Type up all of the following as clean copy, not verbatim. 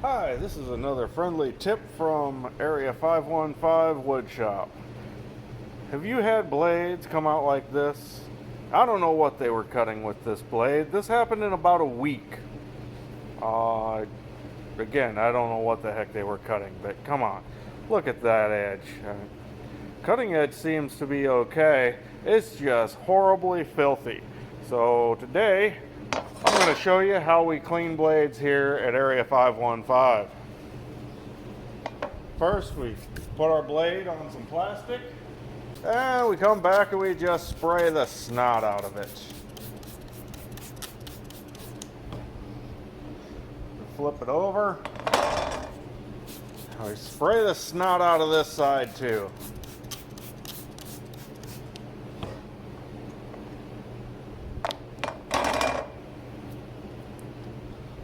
Hi, this is another friendly tip from Area 515 Wood Shop. Have you had blades come out like this? I don't know what they were cutting with this blade. This happened in about a week. Again, I don't know what the heck they were cutting, but come on. Look at that edge. Cutting edge seems to be okay. It's just horribly filthy. So today, I'm going to show you how we clean blades here at Area 515. First, we put our blade on some plastic, and we come back and we just spray the snot out of it. We flip it over. We spray the snot out of this side too.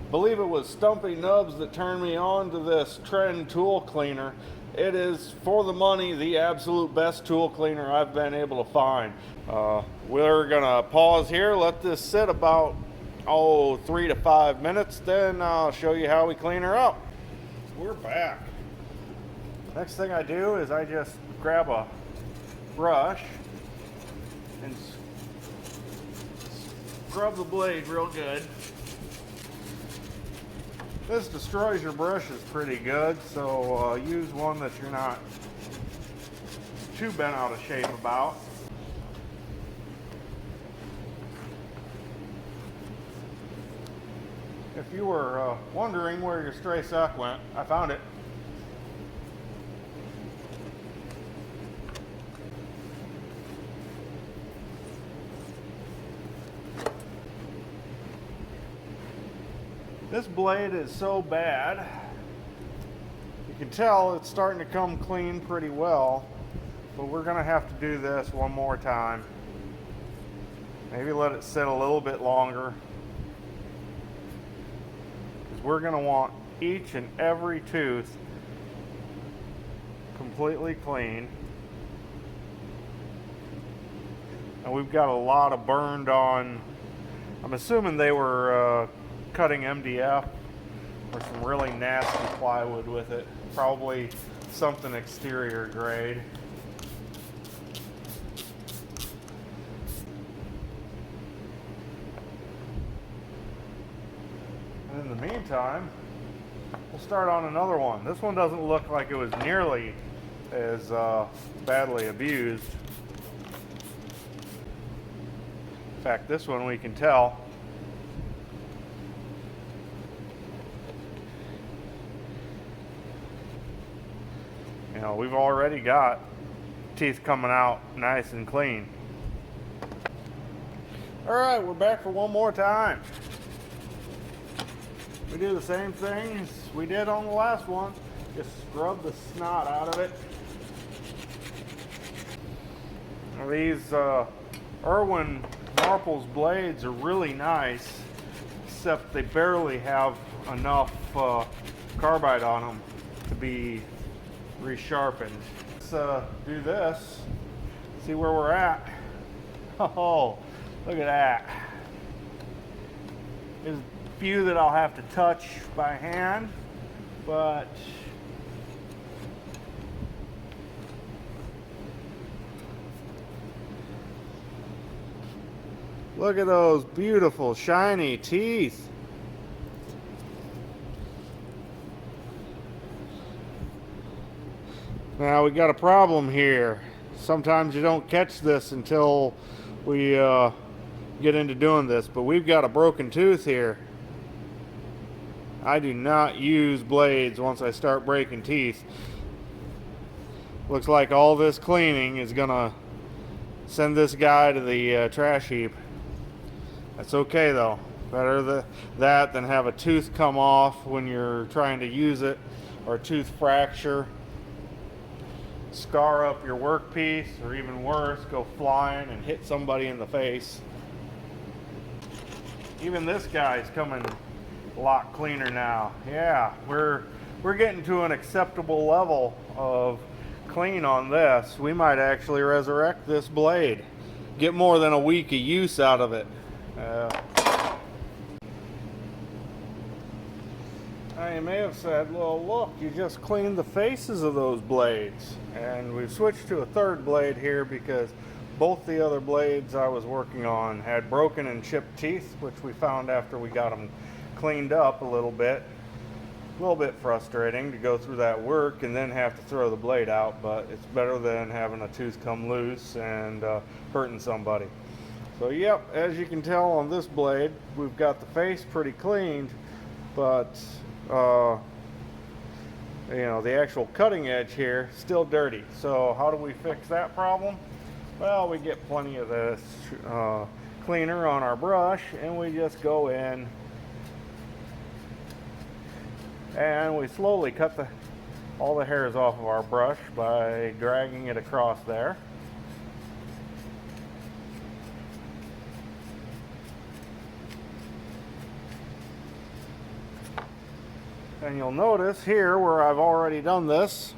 Believe it was Stumpy Nubs that turned me on to this Trend tool cleaner. It is, for the money, the absolute best tool cleaner I've been able to find. We're gonna pause here, let this sit about 3 to 5 minutes, then I'll show you how we clean her up. We're back. Next thing I do is I just grab a brush and scrub the blade real good. This destroys your brushes pretty good, so use one that you're not too bent out of shape about. If you were wondering where your stray sock went, I found it. This blade is so bad, you can tell it's starting to come clean pretty well, but we're gonna have to do this one more time. Maybe let it sit a little bit longer, because we're gonna want each and every tooth completely clean. And we've got a lot of burned on, I'm assuming they were cutting MDF or some really nasty plywood with it. Probably something exterior grade. And in the meantime, we'll start on another one. This one doesn't look like it was nearly as badly abused. In fact, this one we can tell. You know, we've already got teeth coming out nice and clean. All right, we're back for one more time. We do the same thing as we did on the last one. Just scrub the snot out of it. Now these Irwin Marples blades are really nice, except they barely have enough carbide on them to be resharpened. Let's do this, see where we're at. Oh, look at that. There's a few that I'll have to touch by hand, but look at those beautiful shiny teeth. Now we got a problem here. Sometimes you don't catch this until we get into doing this, but we've got a broken tooth here. I do not use blades once I start breaking teeth. Looks like all this cleaning is gonna send this guy to the trash heap. That's okay though. Better that than have a tooth come off when you're trying to use it, or a tooth fracture, scar up your workpiece, or even worse, go flying and hit somebody in the face. Even this guy's coming a lot cleaner now. Yeah, we're getting to an acceptable level of clean on this. We might actually resurrect this blade, get more than a week of use out of it. Now you may have said, well, look, you just cleaned the faces of those blades. And we've switched to a third blade here because both the other blades I was working on had broken and chipped teeth, which we found after we got them cleaned up a little bit. A little bit frustrating to go through that work and then have to throw the blade out, but it's better than having a tooth come loose and hurting somebody. So yep, as you can tell on this blade, we've got the face pretty cleaned, but you know, the actual cutting edge here still dirty. So how do we fix that problem? Well, we get plenty of this cleaner on our brush, and we just go in and we slowly cut all the hairs off of our brush by dragging it across there. And you'll notice here where I've already done this,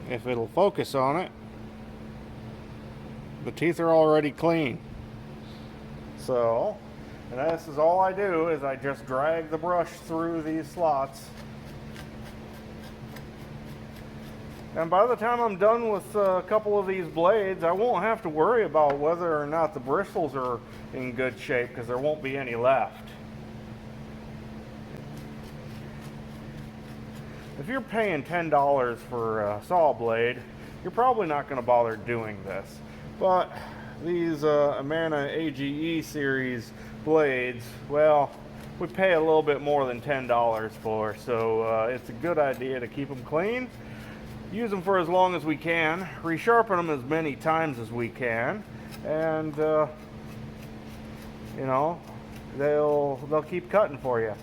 if it'll focus on it, the teeth are already clean. So, and this is all I do, is I just drag the brush through these slots. And by the time I'm done with a couple of these blades, I won't have to worry about whether or not the bristles are in good shape, because there won't be any left. If you're paying $10 for a saw blade, you're probably not going to bother doing this. But these Amana AGE series blades, well, we pay a little bit more than $10 for, so it's a good idea to keep them clean, use them for as long as we can, resharpen them as many times as we can, and you know, they'll keep cutting for you.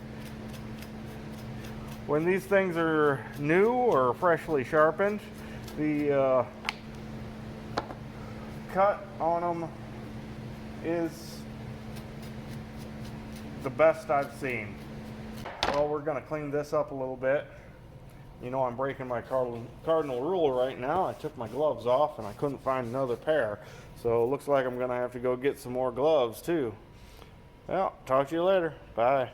When these things are new or freshly sharpened, the cut on them is the best I've seen. Well, we're going to clean this up a little bit. You know, I'm breaking my cardinal rule right now. I took my gloves off and I couldn't find another pair. So it looks like I'm going to have to go get some more gloves too. Well, talk to you later. Bye.